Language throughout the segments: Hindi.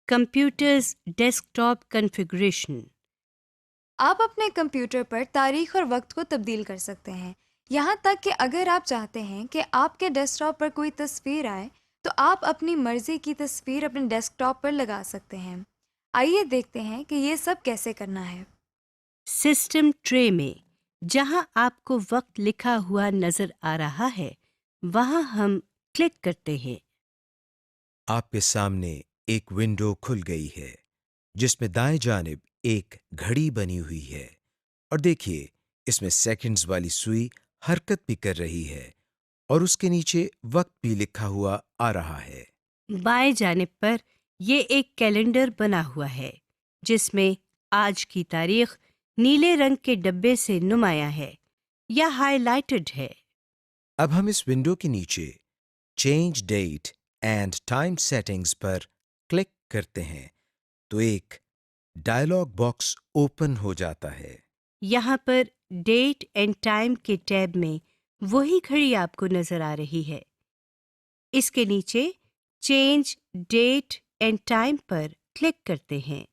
Computers desktop configuration. आप अपने कंप्यूटर पर तारीख और वक्त को तब्दील कर सकते हैं। यहाँ तक कि अगर आप चाहते हैं कि आपके डेस्कटॉप पर कोई तस्वीर आए, तो आप अपनी मर्जी की तस्वीर अपने डेस्कटॉप पर लगा सकते हैं। आइए देखते हैं कि ये सब कैसे करना है। सिस्टम ट्रे में जहां आपको वक्त लिखा हुआ नजर आ रहा है, वहां हम क्लिक करते हैं। आपके सामने एक विंडो खुल गई है जिसमें दाएं जानिब एक घड़ी बनी हुई है और देखिए इसमें सेकंड्स वाली सुई हरकत भी कर रही है और उसके नीचे वक्त भी लिखा हुआ आ रहा है। बाएं जानिब पर ये एक कैलेंडर बना हुआ है जिसमें आज की तारीख नीले रंग के डब्बे से नुमाया है या हाइलाइटेड है। अब हम इस विंडो के नीचे change date and time settings पर क्लिक करते हैं तो एक डायलॉग बॉक्स ओपन हो जाता है। यहाँ पर डेट एंड टाइम के टैब में वही घड़ी आपको नजर आ रही है। इसके नीचे चेंज डेट एंड टाइम पर क्लिक करते हैं।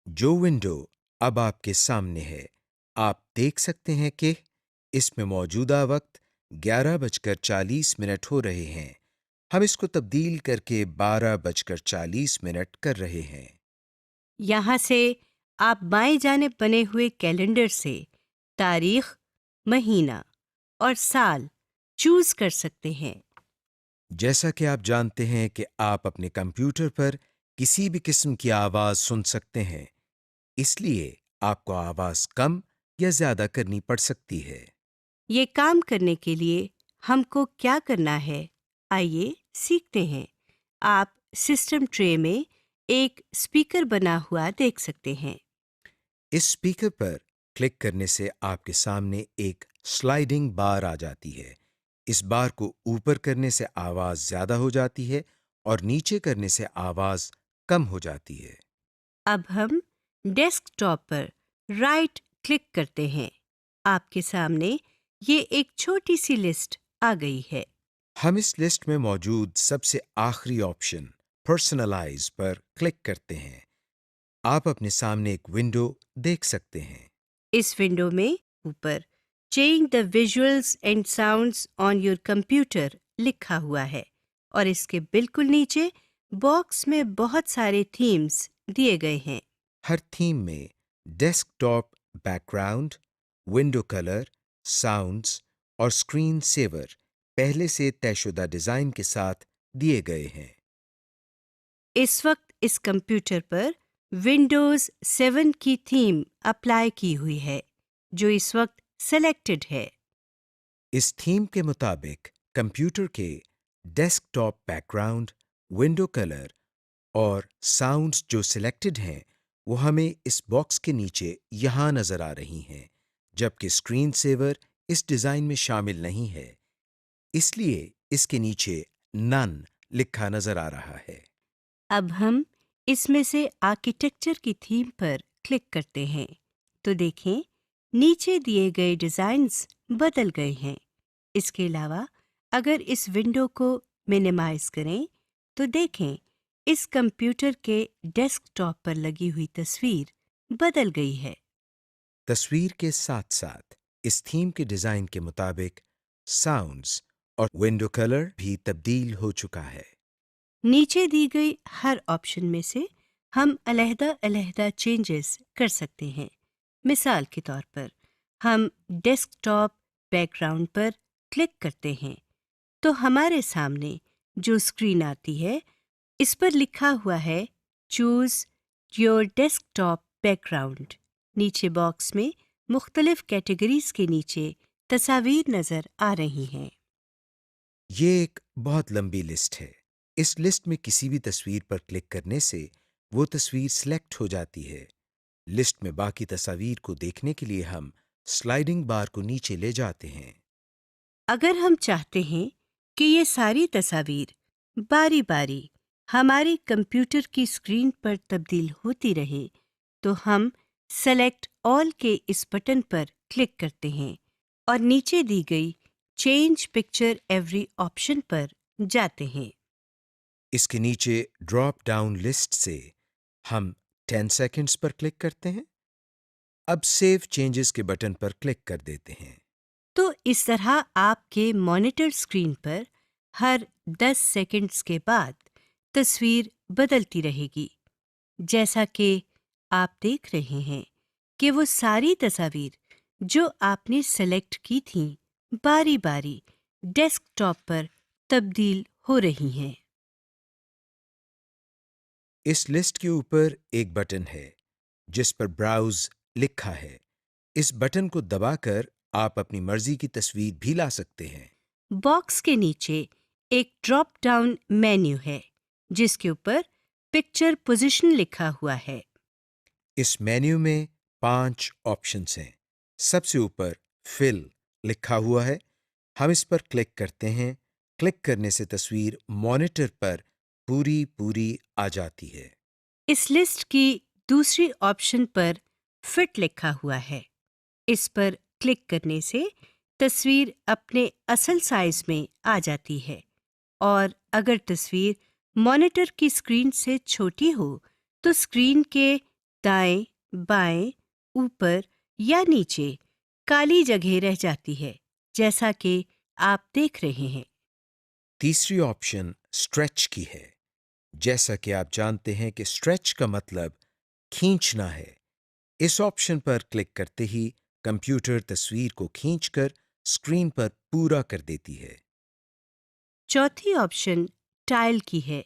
जो विंडो अब आपके सामने है, आप देख सकते हैं कि इसमें मौजूदा वक्त 11:40 हो रहे हैं। हम इसको तब्दील करके 12:40 कर रहे हैं। यहाँ से आप बाएं जाने बने हुए कैलेंडर से तारीख, महीना और साल चूज कर सकते हैं। जैसा कि आप जानते हैं कि आप अपने कंप्यूटर पर किसी भी किस्म की आवाज सुन सकते हैं, इसलिए आपको आवाज कम या ज्यादा करनी पड़ सकती है। ये काम करने के लिए हमको क्या करना है, आइए सीखते हैं। आप सिस्टम ट्रे में एक स्पीकर बना हुआ देख सकते हैं। इस स्पीकर पर क्लिक करने से आपके सामने एक स्लाइडिंग बार आ जाती है। इस बार को ऊपर करने से आवाज ज्यादा हो जाती है और नीचे करने से आवाज कम हो जाती है। अब हम डेस्कटॉप पर राइट क्लिक करते हैं। आपके सामने ये एक छोटी सी लिस्ट आ गई है। हम इस लिस्ट में मौजूद सबसे आखिरी ऑप्शन पर्सनलाइज पर क्लिक करते हैं। आप अपने सामने एक विंडो देख सकते हैं। इस विंडो में ऊपर change the visuals and sounds on your computer लिखा हुआ है और इसके बिल्कुल नीचे बॉक्स में बहुत सारे थीम्स दिए गए हैं। हर थीम में desktop background, window colour, sounds और स्क्रीन सेवर पहले से तयशुदा डिजाइन के साथ दिए गए हैं। इस वक्त इस कंप्यूटर पर विंडोज 7 की थीम अप्लाई की हुई है जो इस वक्त सेलेक्टेड है। इस थीम के मुताबिक कंप्यूटर के डेस्कटॉप बैकग्राउंड, विंडो कलर और साउंड्स जो सिलेक्टेड हैं वो हमें इस बॉक्स के नीचे यहाँ नजर आ रही हैं, जबकि स्क्रीन सेवर इस डिजाइन में शामिल नहीं है, इसलिए इसके नीचे नन लिखा नजर आ रहा है। अब हम इसमें से आर्किटेक्चर की थीम पर क्लिक करते हैं तो देखें नीचे दिए गए डिज़ाइंस बदल गए हैं। इसके अलावा अगर इस विंडो को मिनिमाइज करें तो देखें इस कंप्यूटर के डेस्कटॉप पर लगी हुई तस्वीर बदल गई है। तस्वीर के साथ साथ इस थीम के डिजाइन के मुताबिक साउंड्स और विंडो कलर भी तब्दील हो चुका है। नीचे दी गई हर ऑप्शन में से हम अलहदा-अलहदा चेंजेस कर सकते हैं। मिसाल के तौर पर हम डेस्कटॉप बैकग्राउंड पर क्लिक करते हैं तो हमारे सामने जो स्क्रीन आती है इस पर लिखा हुआ है चूज योर डेस्कटॉप बैकग्राउंड। नीचे बॉक्स में मुख्तलिफ कैटेगरीज के नीचे तस्वीर नजर आ रही हैं। ये एक बहुत लंबी लिस्ट है। इस लिस्ट में किसी भी तस्वीर पर क्लिक करने से वो तस्वीर सिलेक्ट हो जाती है। लिस्ट में बाकी तस्वीर को देखने के लिए हम स्लाइडिंग बार को नीचे ले जाते हैं। अगर हम चाहते हैं कि ये सारी तस्वीर बारी बारी हमारे कंप्यूटर की स्क्रीन पर तब्दील होती रहे तो हम सेलेक्ट ऑल के इस बटन पर क्लिक करते हैं और नीचे दी गई चेंज पिक्चर एवरी ऑप्शन पर जाते हैं। इसके नीचे ड्रॉप डाउन लिस्ट से हम 10 सेकंड्स पर क्लिक करते हैं। अब सेव चेंजेस के बटन पर क्लिक कर देते हैं। तो इस तरह आपके मॉनिटर स्क्रीन पर हर 10 सेकंड्स के बाद तस्वीर बदलती रहेगी। जैसा कि आप देख रहे हैं कि वो सारी तस्वीर जो आपने सेलेक्ट की थीं बारी बारी डेस्कटॉप पर तब्दील हो रही हैं। इस लिस्ट के ऊपर एक बटन है जिस पर ब्राउज लिखा है। इस बटन को दबाकर आप अपनी मर्जी की तस्वीर भी ला सकते हैं। बॉक्स के नीचे एक ड्रॉप डाउन मेन्यू है जिसके ऊपर पिक्चर पोजीशन लिखा हुआ है। इस मेन्यू में 5 ऑप्शंस हैं। सबसे ऊपर फिल लिखा हुआ है। हम इस पर क्लिक करते हैं। क्लिक करने से तस्वीर मॉनिटर पर पूरी पूरी आ जाती है। इस लिस्ट की दूसरी ऑप्शन पर फिट लिखा हुआ है। इस पर क्लिक करने से तस्वीर अपने असल साइज में आ जाती है और अगर तस्वीर मॉनिटर की स्क्रीन से छोटी हो तो स्क्रीन के दाएं, बाएं, ऊपर या नीचे काली जगह रह जाती है, जैसा कि आप देख रहे हैं। तीसरी ऑप्शन स्ट्रेच की है। जैसा कि आप जानते हैं कि स्ट्रेच का मतलब खींचना है। इस ऑप्शन पर क्लिक करते ही कंप्यूटर तस्वीर को खींचकर स्क्रीन पर पूरा कर देती है। चौथी ऑप्शन टाइल की है।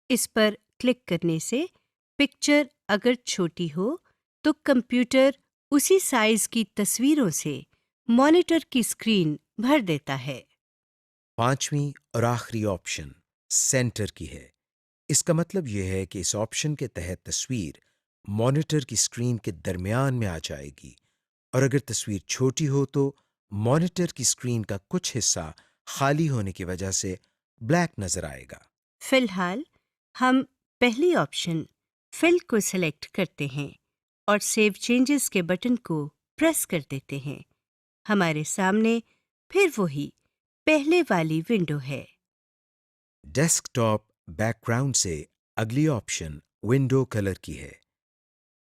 इस पर क्लिक करने से पिक्चर अगर छोटी हो तो कंप्यूटर उसी साइज की तस्वीरों से मॉनिटर की स्क्रीन भर देता है। पांचवी और आखिरी ऑप्शन सेंटर की है। इसका मतलब यह है कि इस ऑप्शन के तहत तस्वीर मॉनिटर की स्क्रीन के दरमियान में आ जाएगी और अगर तस्वीर छोटी हो तो मॉनिटर की स्क्रीन का कुछ हिस्सा खाली होने की वजह से ब्लैक नजर आएगा। फिलहाल हम पहली ऑप्शन फिल को सिलेक्ट करते हैं और सेव चेंजेस के बटन को प्रेस कर देते हैं। हमारे सामने फिर वही पहले वाली विंडो है। डेस्कटॉप बैकग्राउंड से अगली ऑप्शन विंडो कलर की है,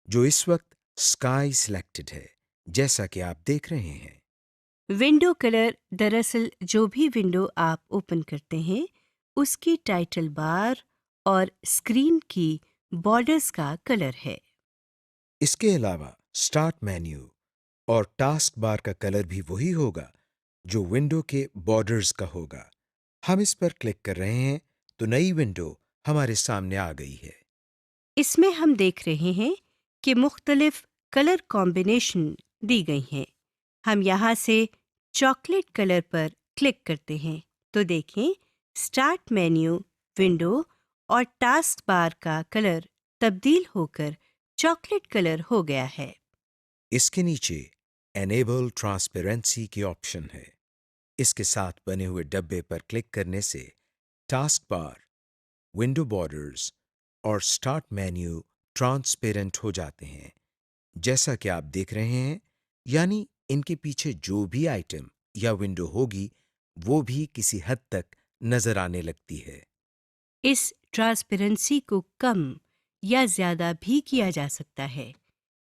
जो इस वक्त स्काई सिलेक्टेड है, जैसा कि आप देख रहे हैं। विंडो कलर दरअसल जो भी विंडो आप ओपन करते हैं उसकी टाइटल बार और स्क्रीन की बॉर्डर्स का कलर है। इसके अलावा स्टार्ट मेन्यू और टास्क बार का कलर भी वही होगा जो विंडो के बॉर्डर्स का होगा। हम इस पर क्लिक कर रहे हैं तो नई विंडो हमारे सामने आ गई है। इसमें हम देख रहे हैं कि मुख्तलिफ कलर कॉम्बिनेशन दी गई हैं। हम यहाँ से चॉकलेट कलर पर क्लिक करते हैं तो देखें स्टार्ट मेन्यू, विंडो और टास्क बार का कलर तब्दील होकर चॉकलेट कलर हो गया है। इसके नीचे एनेबल ट्रांसपेरेंसी की ऑप्शन है। इसके साथ बने हुए डब्बे पर क्लिक करने से टास्क बार, विंडो बॉर्डर्स और स्टार्ट मेन्यू ट्रांसपेरेंट हो जाते हैं, जैसा कि आप देख रहे हैं। यानी इनके पीछे जो भी आइटम या विंडो होगी वो भी किसी हद तक नजर आने लगती है। इस ट्रांसपेरेंसी को कम या ज़्यादा भी किया जा सकता है,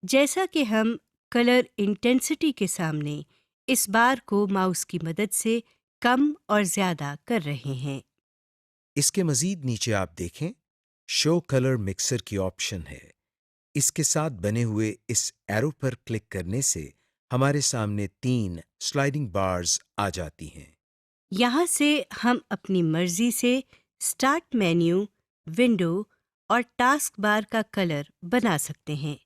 जैसा कि हम कलर इंटेंसिटी के सामने इस बार को माउस की मदद से कम और ज़्यादा कर रहे हैं। इसके मजीद नीचे आप देखें शो कलर मिक्सर की ऑप्शन है। इसके साथ बने हुए इस एरो पर क्लिक करने से हमारे सामने 3 स्लाइडिंग बार्स आ जाती हैं। यहाँ से हम अपनी मर्जी से स्टार्ट मेन्यू, विंडो और टास्क बार का कलर बना सकते हैं।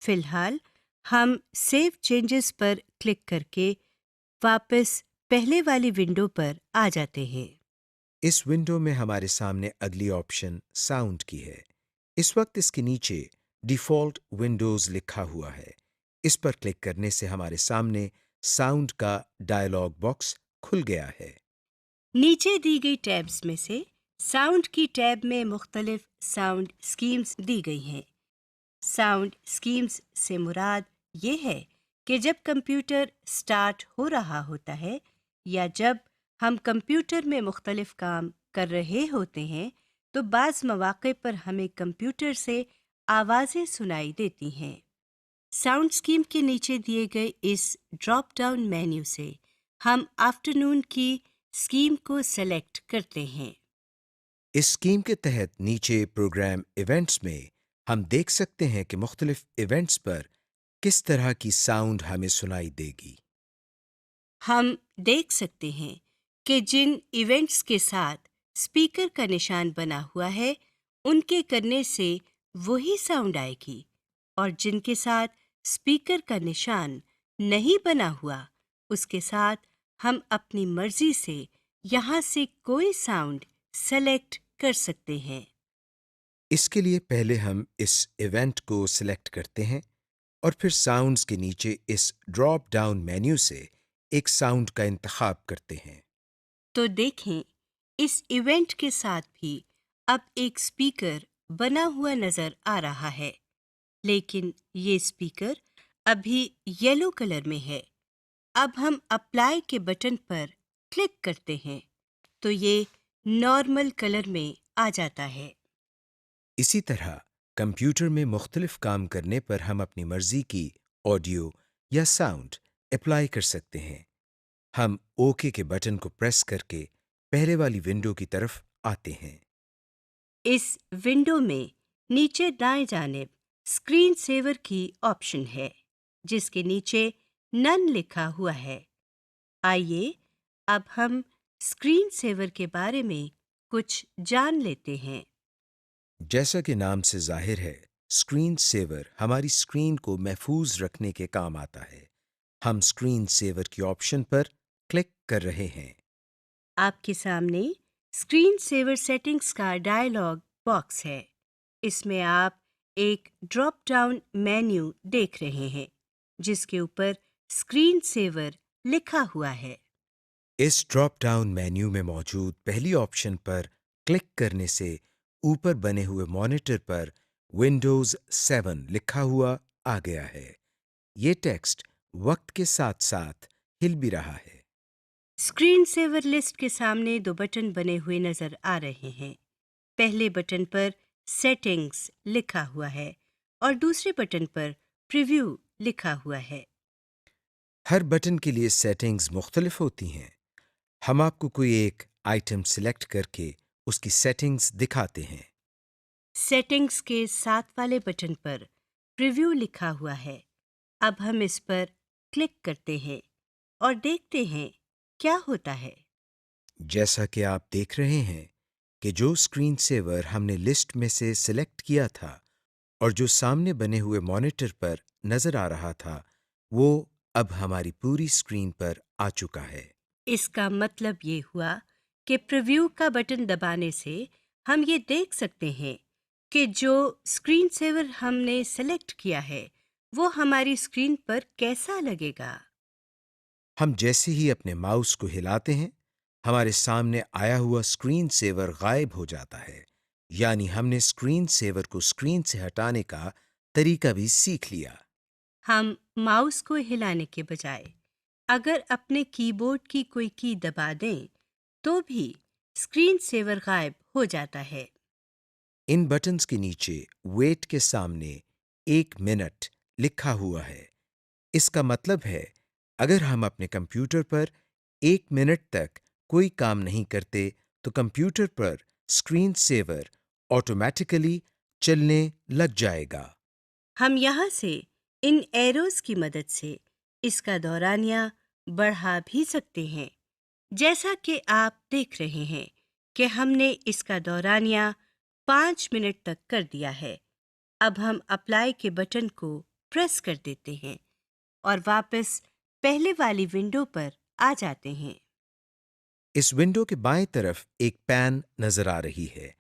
फिलहाल हम सेव चेंजेस पर क्लिक करके वापस पहले वाली विंडो पर आ जाते हैं। इस विंडो में हमारे सामने अगली ऑप्शन साउंड की है। इस वक्त इसके नीचे डिफ़ॉल्ट विंडोज़ लिखा हुआ है। इस पर क्लिक करने से हमारे सामने साउंड का डायलॉग बॉक्स खुल गया है। नीचे दी गई टैब्स में से साउंड की टैब में मुख्तलिफ साउंड स्कीम्स दी गई हैं। साउंड स्कीम्स से मुराद ये है कि जब कंप्यूटर स्टार्ट हो रहा होता है या जब हम कंप्यूटर में मुख्तलिफ काम कर रहे होते हैं तो बाज़ मौक़े पर हमें कंप्यूटर से आवाज़ें सुनाई देती हैं। साउंड स्कीम के नीचे दिए गए इस ड्रॉप डाउन मेन्यू से हम आफ्टरनून की स्कीम को सेलेक्ट करते हैं। इस स्कीम के तहत नीचे प्रोग्राम इवेंट्स में हम देख सकते हैं कि मुख्तलिफ इवेंट्स पर किस तरह की साउंड हमें सुनाई देगी। हम देख सकते हैं कि जिन इवेंट्स के साथ स्पीकर का निशान बना हुआ है, उनके करने से वही साउंड आएगी, और जिनके साथ स्पीकर का निशान नहीं बना हुआ, उसके साथ हम अपनी मर्जी से यहाँ से कोई साउंड सेलेक्ट कर सकते हैं। इसके लिए पहले हम इस इवेंट को सिलेक्ट करते हैं और फिर साउंड्स के नीचे इस ड्रॉप डाउन मेन्यू से एक साउंड का इंतखाब करते हैं। तो देखें, इस इवेंट के साथ भी अब एक स्पीकर बना हुआ नजर आ रहा है, लेकिन ये स्पीकर अभी येलो कलर में है। अब हम अप्लाई के बटन पर क्लिक करते हैं तो ये नॉर्मल कलर में आ जाता है। इसी तरह कंप्यूटर में मुख्तलिफ काम करने पर हम अपनी मर्जी की ऑडियो या साउंड अप्लाई कर सकते हैं। हम ओके के बटन को प्रेस करके पहले वाली विंडो की तरफ आते हैं। इस विंडो में नीचे दाएं जानिब स्क्रीन सेवर की ऑप्शन है, जिसके नीचे नन लिखा हुआ है। आइए अब हम स्क्रीन सेवर के बारे में कुछ जान लेते हैं। जैसा कि नाम से जाहिर है, स्क्रीन सेवर हमारी स्क्रीन को महफूज रखने के काम आता है। हम स्क्रीन सेवर की ऑप्शन पर क्लिक कर रहे हैं। आपके सामने स्क्रीन सेवर सेटिंग्स का डायलॉग बॉक्स है। इसमें आप एक ड्रॉप डाउन मेन्यू देख रहे हैं, जिसके ऊपर स्क्रीन सेवर लिखा हुआ है। इस ड्रॉप डाउन मेन्यू में मौजूद पहली ऑप्शन पर क्लिक करने से ऊपर बने हुए मॉनिटर पर विंडोज 7 लिखा हुआ आ गया है। ये टेक्स्ट वक्त के साथ साथ हिल भी रहा है। स्क्रीन सेवर लिस्ट के सामने दो बटन बने हुए नजर आ रहे हैं। पहले बटन पर सेटिंग्स लिखा हुआ है और दूसरे बटन पर प्रीव्यू लिखा हुआ है। हर बटन के लिए सेटिंग्स मुख्तलिफ होती हैं। हम आपको कोई एक आइटम सिलेक्ट करके उसकी सेटिंग्स दिखाते हैं। सेटिंग्स के साथ वाले बटन पर प्रीव्यू लिखा हुआ है। अब हम इस पर क्लिक करते हैं और देखते हैं क्या होता है। जैसा कि आप देख रहे हैं कि जो स्क्रीन सेवर हमने लिस्ट में से सिलेक्ट किया था और जो सामने बने हुए मॉनिटर पर नजर आ रहा था, वो अब हमारी पूरी स्क्रीन पर आ चुका है। इसका मतलब ये हुआ कि प्रीव्यू का बटन दबाने से हम ये देख सकते हैं कि जो स्क्रीन सेवर हमने सेलेक्ट किया है, वो हमारी स्क्रीन पर कैसा लगेगा। हम जैसे ही अपने माउस को हिलाते हैं, हमारे सामने आया हुआ स्क्रीन सेवर गायब हो जाता है। यानी हमने स्क्रीन सेवर को स्क्रीन से हटाने का तरीका भी सीख लिया। हम माउस को हिलाने के बजाय अगर अपने कीबोर्ड की कोई की दबा दें, तो भी स्क्रीन सेवर गायब हो जाता है। इन बटन्स के नीचे वेट के सामने 1 मिनट लिखा हुआ है। इसका मतलब है, अगर हम अपने कंप्यूटर पर 1 मिनट तक कोई काम नहीं करते, तो कंप्यूटर पर स्क्रीन सेवर ऑटोमेटिकली चलने लग जाएगा। हम यहाँ से इन एरोज की मदद से इसका दौरानिया बढ़ा भी सकते हैं। जैसा कि आप देख रहे हैं कि हमने इसका दौरानिया 5 मिनट तक कर दिया है। अब हम अप्लाई के बटन को प्रेस कर देते हैं और वापस पहले वाली विंडो पर आ जाते हैं। इस विंडो के बाएं तरफ एक पैन नजर आ रही है,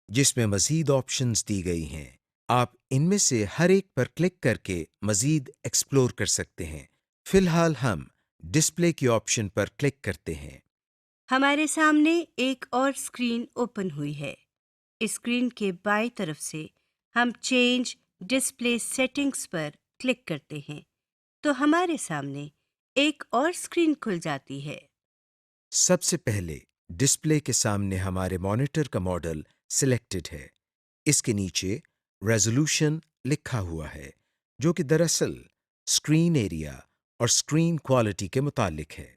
जिसमें मजीद ऑप्शंस दी गई हैं। आप इनमें से हर एक पर क्लिक करके मजीद एक्सप्लोर कर सकते हैं। फिलहाल हम डिस्प्ले की ऑप्शन पर क्लिक करते हैं। हमारे सामने एक और स्क्रीन ओपन हुई है। इस स्क्रीन के बाईं तरफ से हम चेंज डिस्प्ले सेटिंग्स पर क्लिक करते हैं तो हमारे सामने एक और स्क्रीन खुल जाती है। सबसे पहले डिस्प्ले के सामने हमारे मॉनिटर का मॉडल सिलेक्टेड है। इसके नीचे रेजोल्यूशन लिखा हुआ है, जो कि दरअसल स्क्रीन एरिया और स्क्रीन क्वालिटी के मुतालिक है।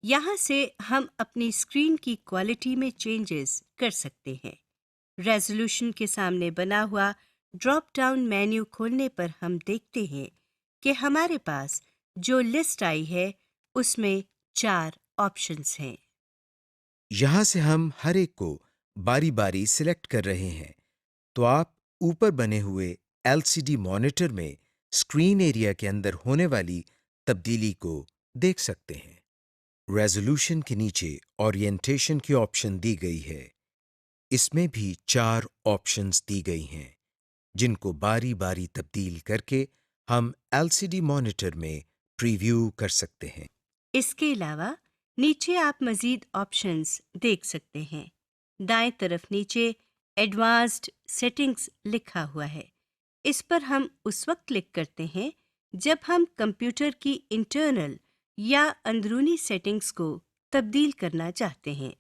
यहाँ से हम अपनी स्क्रीन की क्वालिटी में चेंजेस कर सकते हैं। रेजोल्यूशन के सामने बना हुआ ड्रॉप डाउन मेन्यू खोलने पर हम देखते हैं कि हमारे पास जो लिस्ट आई है उसमें 4 ऑप्शंस हैं। यहाँ से हम हर एक को बारी बारी सिलेक्ट कर रहे हैं, तो आप ऊपर बने हुए एलसीडी मॉनिटर में स्क्रीन एरिया के अंदर होने वाली तब्दीली को देख सकते हैं। रेजोल्यूशन के नीचे ओरिएंटेशन की ऑप्शन दी गई है। इसमें भी 4 ऑप्शंस दी गई हैं, जिनको बारी बारी तब्दील करके हम एलसीडी मॉनिटर में प्रीव्यू कर सकते हैं। इसके अलावा नीचे आप मज़ीद ऑप्शंस देख सकते हैं। दाएं तरफ नीचे एडवांस्ड सेटिंग्स लिखा हुआ है। इस पर हम उस वक्त क्लिक करते हैं जब हम कंप्यूटर की इंटरनल या अंदरूनी सेटिंग्स को तब्दील करना चाहते हैं।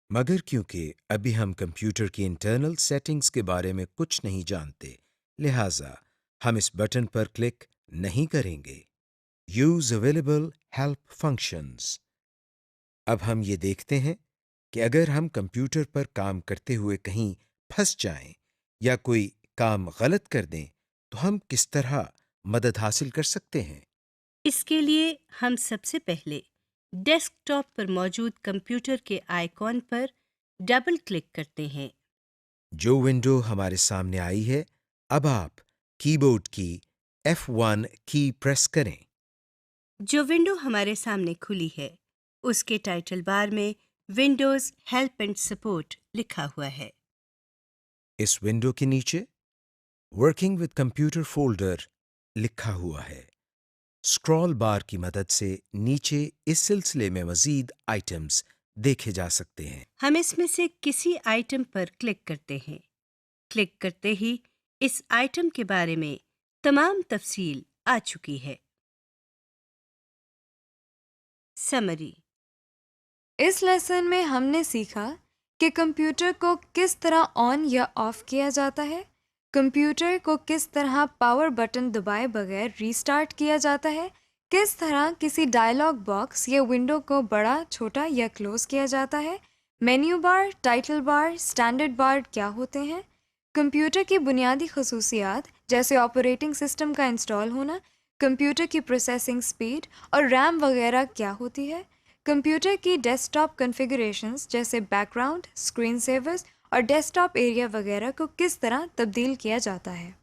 मगर क्योंकि अभी हम कंप्यूटर की इंटरनल सेटिंग्स के बारे में कुछ नहीं जानते, लिहाजा हम इस बटन पर क्लिक नहीं करेंगे। Use available help functions. अब हम ये देखते हैं कि अगर हम कंप्यूटर पर काम करते हुए कहीं फंस जाएं या कोई काम गलत कर दें, तो हम किस तरह मदद हासिल कर सकते हैं। इसके लिए हम सबसे पहले डेस्कटॉप पर मौजूद कंप्यूटर के आइकॉन पर डबल क्लिक करते हैं। जो विंडो हमारे सामने आई है, अब आप कीबोर्ड की F1 की प्रेस करें। जो विंडो हमारे सामने खुली है उसके टाइटल बार में विंडोज हेल्प एंड सपोर्ट लिखा हुआ है। इस विंडो के नीचे वर्किंग विद कंप्यूटर फोल्डर लिखा हुआ है। स्क्रॉल बार की मदद से नीचे इस सिलसिले में मजीद आइटम्स देखे जा सकते हैं। हम इसमें से किसी आइटम पर क्लिक करते हैं। क्लिक करते ही इस आइटम के बारे में तमाम तफसील आ चुकी है। समरी। इस लेसन में हमने सीखा कि कंप्यूटर को किस तरह ऑन या ऑफ किया जाता है, कंप्यूटर को किस तरह पावर बटन दबाए बगैर रीस्टार्ट किया जाता है, किस तरह किसी डायलॉग बॉक्स या विंडो को बड़ा, छोटा या क्लोज किया जाता है, menu bar, title bar, standard bar क्या होते हैं, कंप्यूटर की बुनियादी खसूसियात जैसे ऑपरेटिंग सिस्टम का इंस्टॉल होना, कंप्यूटर की प्रोसेसिंग स्पीड और रैम वगैरह क्या होती है, कंप्यूटर की डेस्कटॉप कॉन्फ़िगरेशंस जैसे बैकग्राउंड, स्क्रीन सेवर्स और डेस्कटॉप एरिया वगैरह को किस तरह तब्दील किया जाता है।